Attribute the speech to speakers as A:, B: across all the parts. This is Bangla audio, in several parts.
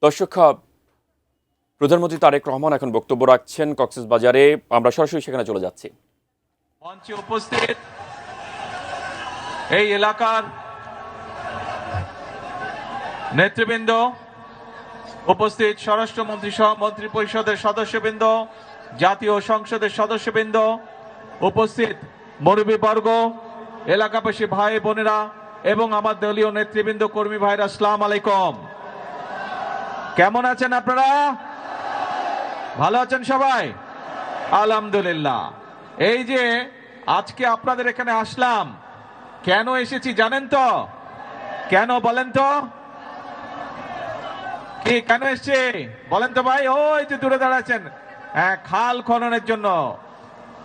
A: দর্শক, প্রধানমন্ত্রী তারেক রহমান এখন বক্তব্য রাখছেন কক্সবাজারে। আমরা সরাসরি সেখানে চলে যাচ্ছি।
B: মঞ্চে উপস্থিত এই এলাকার নেতৃবৃন্দ, উপস্থিত স্বরাষ্ট্রমন্ত্রী সহ মন্ত্রী পরিষদের সদস্যবৃন্দ, জাতীয় সংসদের সদস্যবৃন্দ, উপস্থিত মুরব্বীবর্গ, এলাকাবাসী ভাই বোনেরা এবং আমার দলীয় নেতৃবৃন্দ, কর্মী ভাইরা, আসসালামু আলাইকুম। কেমন আছেন আপনারা? ভালো আছেন সবাই? আলহামদুলিল্লাহ। এই যে আজকে আপনাদের এখানে আসলাম, কেন এসেছি জানেন তো? কেন বলেন তো? কি কেন এসছে বলেন তো ভাই? ওই যে দূরে দাঁড়াচ্ছেন, হ্যাঁ, খাল খননের জন্য।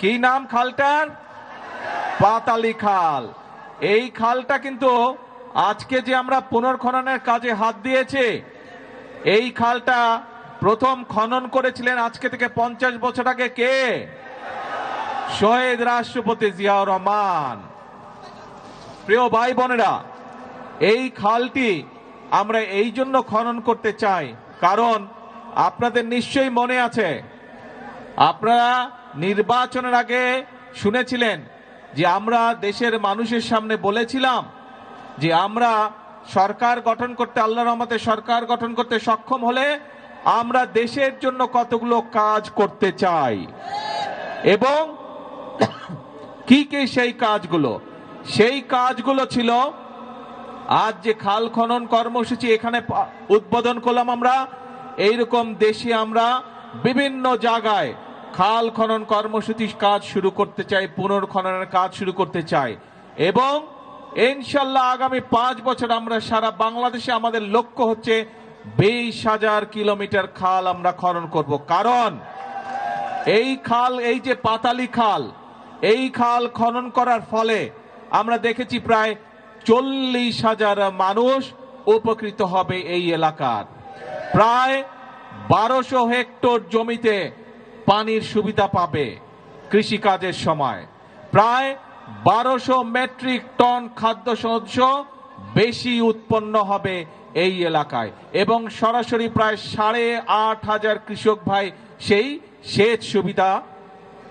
B: কি নাম খালটার? পাতালি খাল। এই খালটা কিন্তু আজকে যে আমরা পুনর্খননের কাজে হাত দিয়েছি, এই খালটা প্রথম খনন করেছিলেন আজকে থেকে 50 বছর আগে কে? শহীদ রাষ্ট্রপতি জিয়াউর রহমান। প্রিয় ভাই বোনেরা, এই খালটি আমরা এই জন্য খনন করতে চাই, কারণ আপনাদের নিশ্চয়ই মনে আছে, আপনারা নির্বাচনের আগে শুনেছিলেন যে আমরা দেশের মানুষের সামনে বলেছিলাম যে আমরা সরকার গঠন করতে, আল্লাহর রহমতে সরকার গঠন করতে সক্ষম হলে আমরা দেশের জন্য কতগুলো কাজ করতে চাই এবং কি কি সেই কাজগুলো। সেই কাজগুলো ছিল আজ যে খাল খনন কর্মসূচি এখানে উদ্বোধন করলাম আমরা। এইরকম দেশে আমরা বিভিন্ন জায়গায় খাল খনন কর্মসূচির কাজ শুরু করতে চাই, পুনর্খননের কাজ শুরু করতে চাই এবং ইনশাল্লাহ আগামী 5 বছর আমরা সারা বাংলাদেশে আমাদের লক্ষ্য হচ্ছে 20,000 কিলোমিটার খাল আমরা খনন করব। কারণ এই খাল, এই যে পাতালি খাল, এই খাল খনন করার ফলে আমরা দেখেছি প্রায় 40,000 মানুষ উপকৃত হবে। এই এলাকার প্রায় 1200 হেক্টর জমিতে পানির সুবিধা পাবে কৃষিকাজের সময়। প্রায় 1200 মেট্রিক টন খাদ্যশস্য বেশি উৎপন্ন হবে এই এলাকায় এবং সরাসরি প্রায় 8,500 কৃষক ভাই সেই সেচ সুবিধা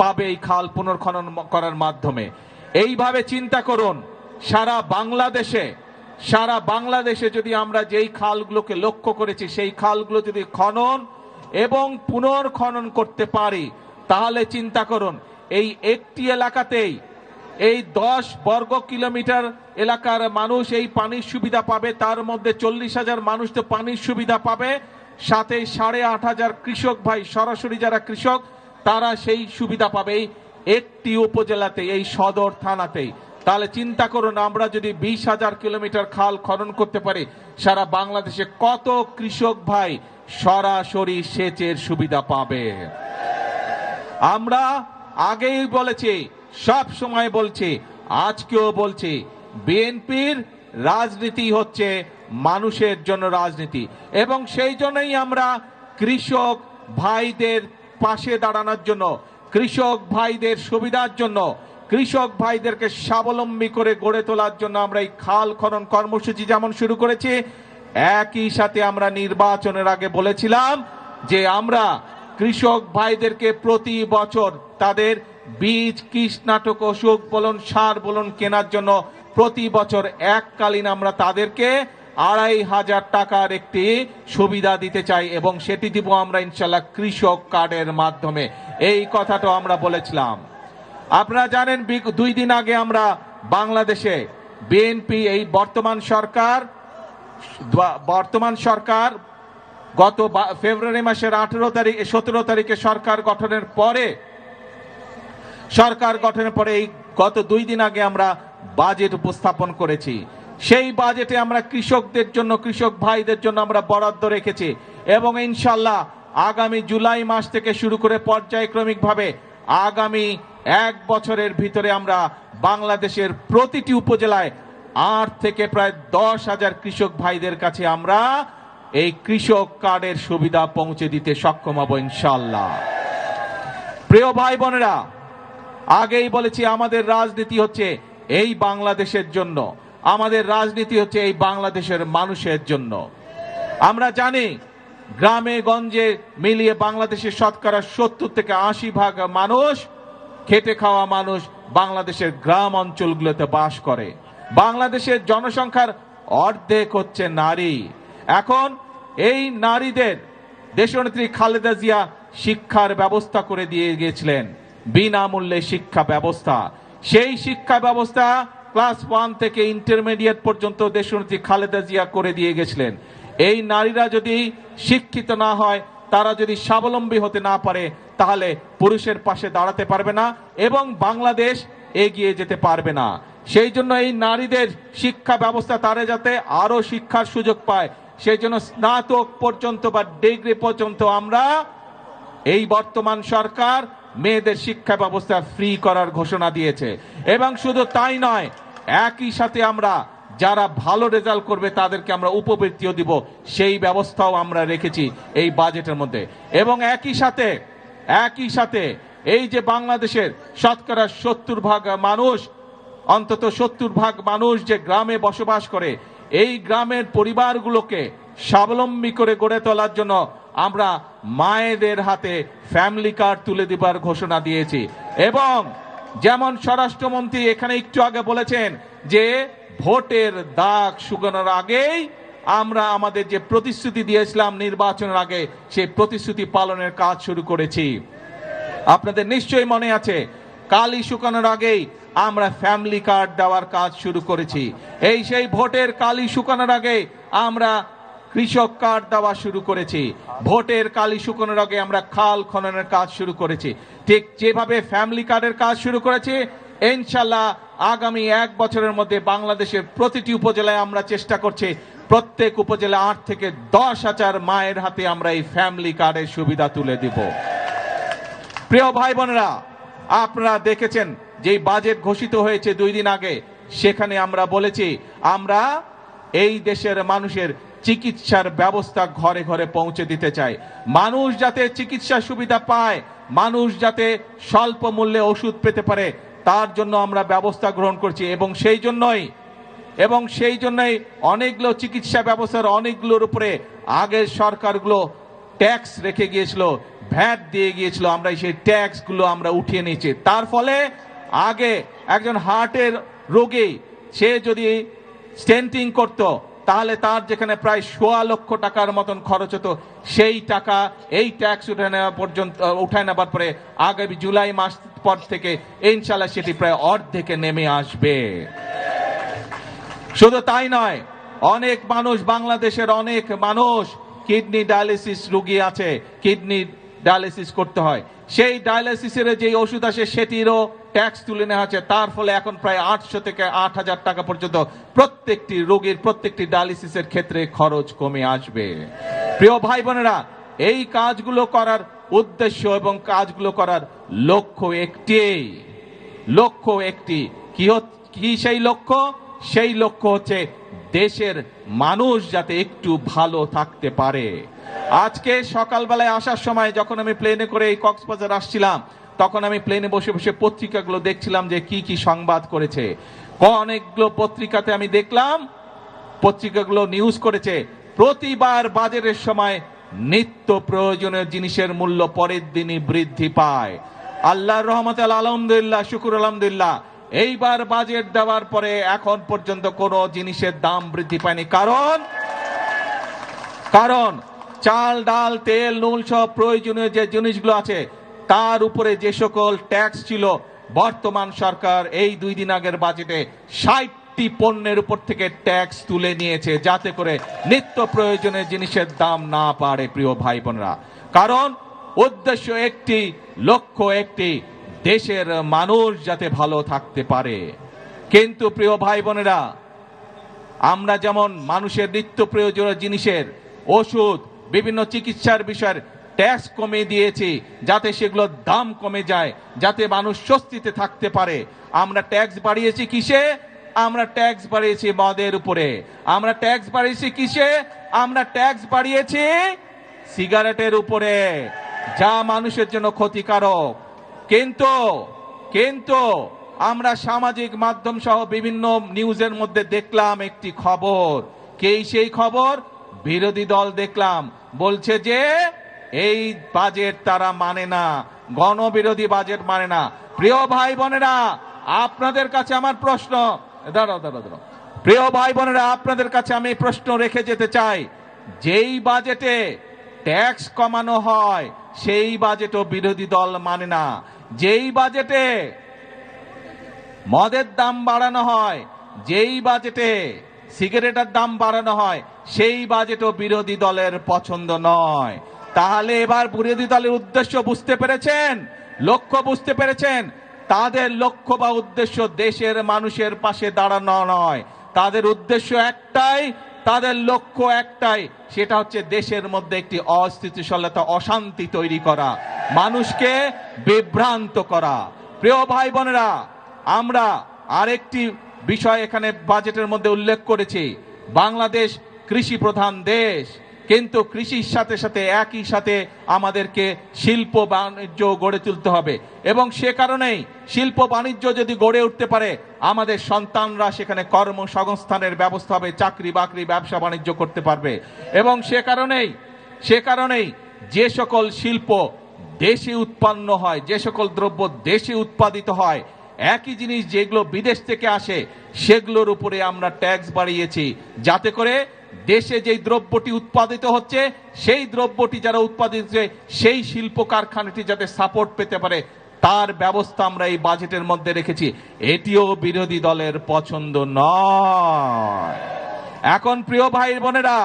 B: পাবে এই খাল পুনর্খনন করার মাধ্যমে। এইভাবে চিন্তা করুন, সারা বাংলাদেশে যদি আমরা যেই খালগুলোকে লক্ষ্য করেছি সেই খালগুলো যদি খনন এবং পুনর্খনন করতে পারি, তাহলে চিন্তা করুন এই একটি এলাকাতেই এই 10 বর্গ কিলোমিটার এলাকার মানুষ এই পানির সুবিধা পাবে। তার মধ্যে 40,000 মানুষ তো পানির সুবিধা পাবে, সাথে 8,500 কৃষক ভাই, সরাসরি যারা কৃষক, তারা সেই সুবিধা পাবে এই একটি উপজেলাতে, এই সদর থানাতেই। তাহলে চিন্তা করুন, আমরা যদি 20,000 কিলোমিটার খাল খনন করতে পারি, সারা বাংলাদেশে কত কৃষক ভাই সরাসরি সেচের সুবিধা পাবে। আমরা আগেই বলেছি, সব সময় বলছি, আজকেও বলছি, বিএনপির রাজনীতি হচ্ছে মানুষের জন্য রাজনীতি এবং সেই জন্যই আমরা কৃষক ভাইদের পাশে দাঁড়ানোর জন্য, কৃষক ভাইদের সুবিধার জন্য, কৃষক ভাইদেরকে স্বাবলম্বী করে গড়ে তোলার জন্য আমরা এই খাল খনন কর্মসূচি যেমন শুরু করেছি, একই সাথে আমরা নির্বাচনের আগে বলেছিলাম যে আমরা কৃষক ভাইদেরকে প্রতি বছর তাদের বীজ, কীটনাশক, ওষুধ বলুন, সার বলুন কেনার জন্য প্রতি বছর এককালীন আমরা তাদেরকে 2,500 টাকার একটি সুবিধা দিতে চাই এবং সেটি দিব আমরা ইনশাল্লাহ কৃষক কার্ডের মাধ্যমে। এই কথাটা আমরা বলেছিলাম। আপনারা জানেন 2 দিন আগে আমরা বাংলাদেশে বিএনপি, এই বর্তমান সরকার গত ফেব্রুয়ারি মাসের 17 তারিখে সরকার গঠনের পরে এই গত 2 দিন আগে আমরা বাজেট উপস্থাপন করেছি। সেই বাজেটে আমরা কৃষকদের জন্য, কৃষক ভাইদের জন্য আমরা বরাদ্দ রেখেছি এবং ইনশাল্লাহ আগামী জুলাই মাস থেকে শুরু করে পর্যায়ক্রমিকভাবে আগামী 1 বছরের ভিতরে আমরা বাংলাদেশের প্রতিটি উপজেলায় 8 থেকে প্রায় 10,000 কৃষক ভাইদের কাছে আমরা এই কৃষক কার্ডের সুবিধা পৌঁছে দিতে সক্ষম হব ইনশাল্লাহ। প্রিয় ভাই বোনেরা, আগেই বলেছি আমাদের রাজনীতি হচ্ছে এই বাংলাদেশের জন্য, আমাদের রাজনীতি হচ্ছে এই বাংলাদেশের মানুষের জন্য। আমরা জানি গ্রামে গঞ্জে মিলিয়ে বাংলাদেশের শতকরা 70 থেকে 80% মানুষ, খেটে খাওয়া মানুষ বাংলাদেশের গ্রাম অঞ্চলগুলোতে বাস করে। বাংলাদেশের জনসংখ্যার অর্ধেক হচ্ছে নারী। এখন এই নারীদের দেশনেত্রী খালেদা জিয়া শিক্ষার ব্যবস্থা করে দিয়ে গিয়েছিলেন, বিনামূল্যে শিক্ষা ব্যবস্থা। সেই শিক্ষা ব্যবস্থা ক্লাস 1 থেকে ইন্টারমিডিয়েট পর্যন্ত দেশনেত্রী খালেদা জিয়া করে দিয়ে গেছিলেন। এই নারীরা যদি শিক্ষিত না হয়, তারা যদি স্বাবলম্বী হতে না পারে, তাহলে পুরুষের পাশে দাঁড়াতে পারবে না এবং বাংলাদেশ এগিয়ে যেতে পারবে না। সেই জন্য এই নারীদের শিক্ষা ব্যবস্থা, তারা যাতে আরো শিক্ষার সুযোগ পায়, সেই জন্য স্নাতক পর্যন্ত বা ডিগ্রি পর্যন্ত আমরা এই বর্তমান সরকার মেয়েদের শিক্ষা ব্যবস্থা ফ্রি করার ঘোষণা দিয়েছে। এবং শুধু তাই নয়, একই সাথে আমরা যারা ভালো রেজাল্ট করবে তাদেরকে আমরা উপবৃত্তিও দিব, সেই ব্যবস্থাও আমরা রেখেছি এই বাজেটের মধ্যে। এবং একই সাথে এই যে বাংলাদেশের শতকরা 70% মানুষ, অন্তত 70% মানুষ যে গ্রামে বসবাস করে, এই গ্রামের পরিবারগুলোকে স্বাবলম্বী করে গড়ে তোলার জন্য আমরা মায়েদের হাতে ফ্যামিলি কার্ড তুলে দেবার ঘোষণা দিয়েছি। এবং যেমন স্বরাষ্ট্রমন্ত্রী এখানে একটু আগে বলেছেন যে ভোটের দাগ শুকানোর আগেই আমরা আমাদের যে প্রতিশ্রুতি দিয়েছিলাম নির্বাচনের আগে, সেই প্রতিশ্রুতি পালনের কাজ শুরু করেছি। আপনাদের নিশ্চয়ই মনে আছে, কালি শুকানোর আগেই আমরা ফ্যামিলি কার্ড দেওয়ার কাজ শুরু করেছি। এই সেই ভোটের কালি শুকানোর আগে আমরা কৃষক কার্ড দেওয়া শুরু করেছি। ভোটের কালি শুকানোর আগে আমরা খাল খননের কাজ শুরু করেছি। ঠিক যেভাবে ফ্যামিলি কার্ডের কাজ শুরু করেছি, ইনশাল্লাহ আগামী 1 বছরের মধ্যে বাংলাদেশের প্রতিটি উপজেলায় আমরা চেষ্টা করছি প্রত্যেক উপজেলা 8 থেকে 10,000 মায়ের হাতে আমরা এই ফ্যামিলি কার্ডের সুবিধা তুলে দিব। প্রিয় ভাই বোনেরা, আপনারা দেখেছেন যে বাজেট ঘোষিত হয়েছে 2 দিন আগে, সেখানে আমরা বলেছি আমরা এই দেশের মানুষের চিকিৎসার ব্যবস্থা ঘরে ঘরে পৌঁছে দিতে চাই। মানুষ যাতে চিকিৎসা সুবিধা পায়, মানুষ যাতে স্বল্প মূল্যে ওষুধ পেতে পারে, তার জন্য আমরা ব্যবস্থা গ্রহণ করছি। এবং সেই জন্যই অনেকগুলো চিকিৎসা ব্যবস্থার অনেকগুলোর উপরে আগের সরকারগুলো ট্যাক্স রেখে গিয়েছিল, ভ্যাট দিয়ে গিয়েছিল, আমরা সেই ট্যাক্স গুলো আমরা উঠিয়ে নিয়েছি। তার ফলে আগে একজন হার্টের রোগী সে যদি স্টেন্টিং করত, তাহলে তার যেখানে প্রায় 1.25 লক্ষ টাকার মতন খরচ হতো, সেই টাকা এই ট্যাক্স উঠায় নেবার পরে আগামী জুলাই মাস পর থেকে ইনশাল্লাহ সেটি প্রায় অর্ধেকে নেমে আসবে। শুধু তাই নয়, অনেক মানুষ, বাংলাদেশের অনেক মানুষ কিডনি ডায়ালিসিস রোগী আছে, কিডনি ডায়ালিসিস করতে হয়, সেই ডায়ালিসিসের যে ওষুধ আসে সেটিরও ট্যাক্স তুলে নেওয়া হচ্ছে। তার ফলে এখন প্রায় 800 থেকে 8,000 টাকা পর্যন্ত প্রত্যেকটি রোগীর, প্রত্যেকটি ডায়ালিসিসের ক্ষেত্রে খরচ কমে আসবে। প্রিয় ভাই বোনেরা, এই কাজগুলো করার উদ্দেশ্য এবং কাজগুলো করার লক্ষ্য একটি। কি সেই লক্ষ্য? সেই লক্ষ্য হচ্ছে দেশের মানুষ যাতে একটু ভালো থাকতে পারে। আজকে সকালবেলায় আসার সময় যখন আমি প্লেনে করে এই কক্সবাজার আসছিলাম, তখন আমি প্লেনে বসে বসে পত্রিকাগুলো দেখছিলাম যে কি কি সংবাদ করেছে। অনেকগুলো পত্রিকাতে আমি দেখলাম, পত্রিকাগুলো নিউজ করেছে প্রতিবার বাজারের সময় নিত্য প্রয়োজনীয় জিনিসের মূল্য পরের দিনই বৃদ্ধি পায়। আল্লাহর রহমতে আলহামদুলিল্লাহ, শুকুর আলহামদুলিল্লাহ, এইবার বাজেট দেওয়ার পরে এখন পর্যন্ত কোনো জিনিসের দাম বৃদ্ধি পায়নি। কারণ চাল, ডাল, তেল, নুন সব প্রয়োজনীয় যে জিনিসগুলো আছে তার উপরে যে সকল ট্যাক্স ছিল, বর্তমান সরকার এই 2 দিন আগের বাজেটে 60টি পণ্যের উপর থেকে ট্যাক্স তুলে নিয়েছে, যাতে করে নিত্য প্রয়োজনীয় জিনিসের দাম না বাড়ে। প্রিয় ভাই বোনেরা, কারণ উদ্দেশ্য একটি, লক্ষ্য একটি, দেশের মানুষ যাতে ভালো থাকতে পারে। কিন্তু প্রিয় ভাই বোনেরা, আমরা যেমন মানুষের নিত্য প্রয়োজনীয় জিনিসের, ওষুধ, বিভিন্ন চিকিৎসার বিষয়ের ট্যাক্স কমে দিয়েছি যাতে সেগুলোর দাম কমে যায়, যাতে মানুষ স্বস্তিতে থাকতে পারে। আমরা ট্যাক্স বাড়িয়েছি কিসে? আমরা ট্যাক্স বাড়িয়েছি মদের উপরে। আমরা ট্যাক্স বাড়িয়েছি কিসে? আমরা ট্যাক্স বাড়িয়েছি সিগারেটের উপরে, যা মানুষের জন্য ক্ষতিকারক। কিন্তু আমরা সামাজিক মাধ্যম সহ বিভিন্ন নিউজের মধ্যে দেখলাম একটি খবর। সেই খবর, বিরোধী দল দেখলাম বলছে যে এই বাজেট তারা মানে না, গণবিরোধী বাজেট মানে না। প্রিয় ভাই বোনেরা, আপনাদের কাছে আমার প্রশ্ন, দাঁড়াও দাঁড়াও দাঁড়াও, প্রিয় ভাই বোনেরা, আপনাদের কাছে আমি প্রশ্ন রেখে যেতে চাই, যেই বাজেটে ট্যাক্স কমানো হয় সেই বাজেটও বিরোধী দল মানে না। যেই বাজেটে মদের দাম বাড়ানো হয়, যেই বাজেটে সিগারেটের দাম বাড়ানো হয়, সেই বাজেটও বিরোধী দলের পছন্দ নয়। তাহলে এবার বিরোধী দলের উদ্দেশ্য বুঝতে পেরেছেন, লক্ষ্য বুঝতে পেরেছেন? তাদের লক্ষ্য বা উদ্দেশ্য দেশের মানুষের পাশে দাঁড়ানো নয়, তাদের উদ্দেশ্য একটাই, তাদের লক্ষ্য একটাই, সেটা হচ্ছে দেশের মধ্যে একটি অস্থিতিশীলতা, অশান্তি তৈরি করা, মানুষকে বিভ্রান্ত করা। প্রিয় ভাই বোনেরা, আমরা আরেকটি বিষয় এখানে বাজেটের মধ্যে উল্লেখ করেছি, বাংলাদেশ কৃষি প্রধান দেশ, কিন্তু কৃষির সাথে সাথে একই সাথে আমাদেরকে শিল্প বাণিজ্য গড়ে তুলতে হবে, এবং সে কারণেই শিল্প বাণিজ্য যদি গড়ে উঠতে পারে আমাদের সন্তানরা সেখানে কর্মসংস্থানের ব্যবস্থা হবে, চাকরি বাকরি ব্যবসা বাণিজ্য করতে পারবে। এবং সে কারণেই যে সকল শিল্প দেশে উৎপন্ন হয়, যে সকল দ্রব্য দেশে উৎপাদিত হয়, একই জিনিস যেগুলো বিদেশ থেকে আসে সেগুলোর উপরে আমরা ট্যাক্স বাড়িয়েছি, যাতে করে দেশে যেই দ্রব্যটি উৎপাদিত হচ্ছে সেই দ্রব্যটি যারা উৎপাদিত হচ্ছে সেই শিল্প কারখানাটি যাতে সাপোর্ট পেতে পারে তার ব্যবস্থা আমরা এই বাজেটের মধ্যে রেখেছি। এটিও বিরোধী দলের পছন্দ নয়। এখন প্রিয় ভাই বোনেরা,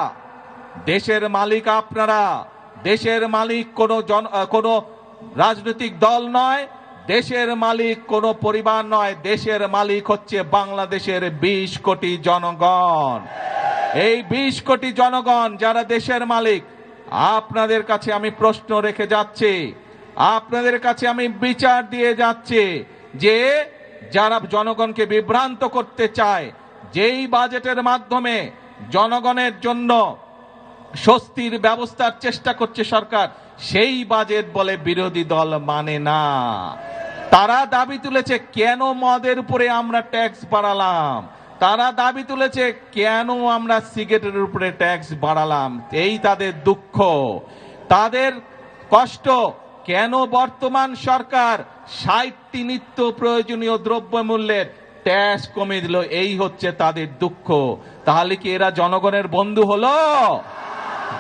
B: দেশের মালিক আপনারা, দেশের মালিক কোনো রাজনৈতিক দল নয়, দেশের মালিক কোনো পরিবার নয়, দেশের মালিক হচ্ছে বাংলাদেশের 20 কোটি জনগণ। এই 20 কোটি জনগণ যারা দেশের মালিক, আপনাদের কাছে আমি প্রশ্ন রেখে যাচ্ছি, আপনাদের কাছে আমি বিচার দিয়ে যাচ্ছি যে যারা জনগণকে বিভ্রান্ত করতে চায়, যেই বাজেটের মাধ্যমে জনগণের জন্য স্বস্তির ব্যবস্থার চেষ্টা করছে সরকার, সেই বাজেট বলে বিরোধী দল মানে না। তারা দাবি তুলেছে কেন মদের উপরে আমরা ট্যাক্স বাড়ালাম, তারা দাবি তুলেছে কেন আমরা সিগারেটের উপরে ট্যাক্স বাড়ালাম, এই তাদের দুঃখ, তাদের কষ্ট। কেন বর্তমান সরকার 60টি নিত্য প্রয়োজনীয় দ্রব্যমূল্যের ট্যাক্স কমে দিল, এই হচ্ছে তাদের দুঃখ। তাহলে কি এরা জনগণের বন্ধু হলো?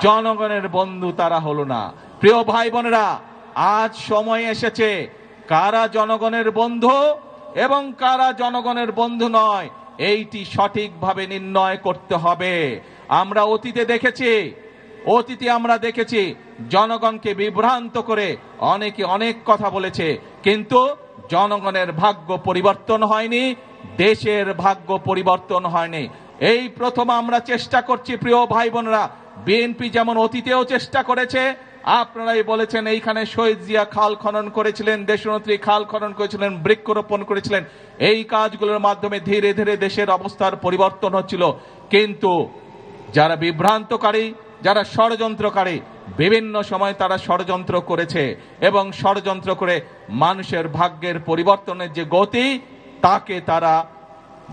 B: জনগণের বন্ধু তারা হলো না। প্রিয় ভাই বোনেরা, আজ সময় এসেছে কারা জনগণের বন্ধু এবং কারা জনগণের বন্ধু নয় এইটি সঠিকভাবে নির্ণয় করতে হবে। আমরা অতীতে আমরা দেখেছি জনগণকে বিভ্রান্ত করে অনেকে অনেক কথা বলেছে, কিন্তু জনগণের ভাগ্য পরিবর্তন হয়নি, দেশের ভাগ্য পরিবর্তন হয়নি। এই প্রথম আমরা চেষ্টা করছি প্রিয় ভাই বোনেরা, বিএনপি যেমন অতীতেও চেষ্টা করেছে, আপনারাই বলেছেন এইখানে শহীদ জিয়া খাল খনন করেছিলেন, দেশনেত্রী খাল খনন করেছিলেন, বৃক্ষরোপণ করেছিলেন, এই কাজগুলোর মাধ্যমে ধীরে ধীরে দেশের অবস্থার পরিবর্তন হচ্ছিল। কিন্তু যারা বিভ্রান্তকারী, যারা ষড়যন্ত্রকারী, বিভিন্ন সময় তারা ষড়যন্ত্র করেছে এবং ষড়যন্ত্র করে মানুষের ভাগ্যের পরিবর্তনের যে গতি তাকে তারা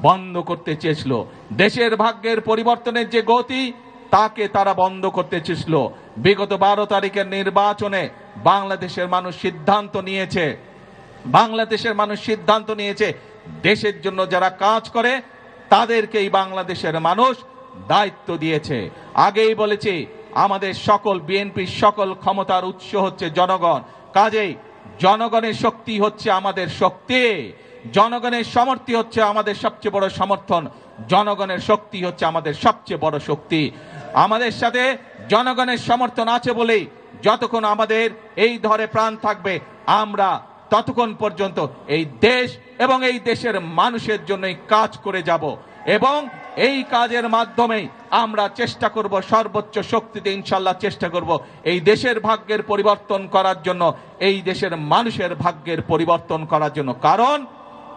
B: বন্ধ করতে চেয়েছিল, দেশের ভাগ্যের পরিবর্তনের যে গতি তাকে তারা বন্ধ করতে চেয়েছিল। বিগত 12 তারিখের নির্বাচনে বাংলাদেশের মানুষ সিদ্ধান্ত নিয়েছে দেশের জন্য যারা কাজ করে তাদেরকেই বাংলাদেশের মানুষ দায়িত্ব দিয়েছে। আগেই বলেছি আমাদের সকল বিএনপির সকল ক্ষমতার উৎস হচ্ছে জনগণ, কাজেই জনগণের শক্তি হচ্ছে আমাদের শক্তি, জনগণের সমর্থন হচ্ছে আমাদের সবচেয়ে বড় সমর্থন, জনগণের শক্তি হচ্ছে আমাদের সবচেয়ে বড় শক্তি। আমাদের সাথে জনগণের সমর্থন আছে বলেই যতক্ষণ আমাদের এই ধরে প্রাণ থাকবে আমরা ততক্ষণ পর্যন্ত এই দেশ এবং এই দেশের মানুষের জন্যই কাজ করে যাব, এবং এই কাজের মাধ্যমেই আমরা চেষ্টা করব সর্বোচ্চ শক্তিতে ইনশাল্লাহ চেষ্টা করব এই দেশের ভাগ্যের পরিবর্তন করার জন্য, এই দেশের মানুষের ভাগ্যের পরিবর্তন করার জন্য। কারণ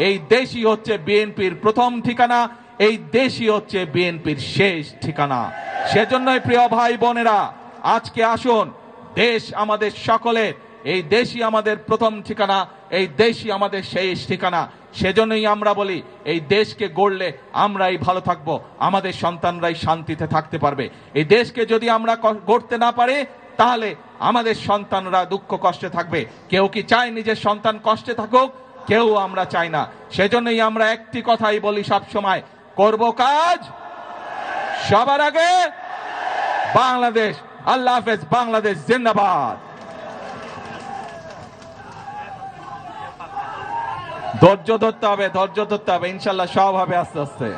B: এই দেশই হচ্ছে বিএনপির প্রথম ঠিকানা, এই দেশই হচ্ছে বিএনপির শেষ ঠিকানা। সেজন্যই প্রিয় ভাই বোনেরা, আজকে আসুন, দেশ আমাদের সকলের, এই দেশই আমাদের প্রথম ঠিকানা, এই দেশই আমাদের শেষ ঠিকানা, সেজন্যই আমরা বলি এই দেশকে গড়লে আমরাই ভালো থাকব, আমাদের সন্তানরাই শান্তিতে থাকতে পারবে। এই দেশকে যদি আমরা গড়তে না পারি তাহলে আমাদের সন্তানরা দুঃখ কষ্টে থাকবে। কেউ কি চায় নিজের সন্তান কষ্টে থাকুক? কেউ আমরা চাই না। সেজন্যই আমরা একটি কথাই বলি সব সময়, করব কাজ সবার আগে বাংলাদেশ। আল্লাহ হাফেজ, বাংলাদেশ জিন্দাবাদ। ধৈর্য ধরতে হবে, ধৈর্য ধরতে হবে, ইনশাল্লাহ সব হবে আস্তে আস্তে।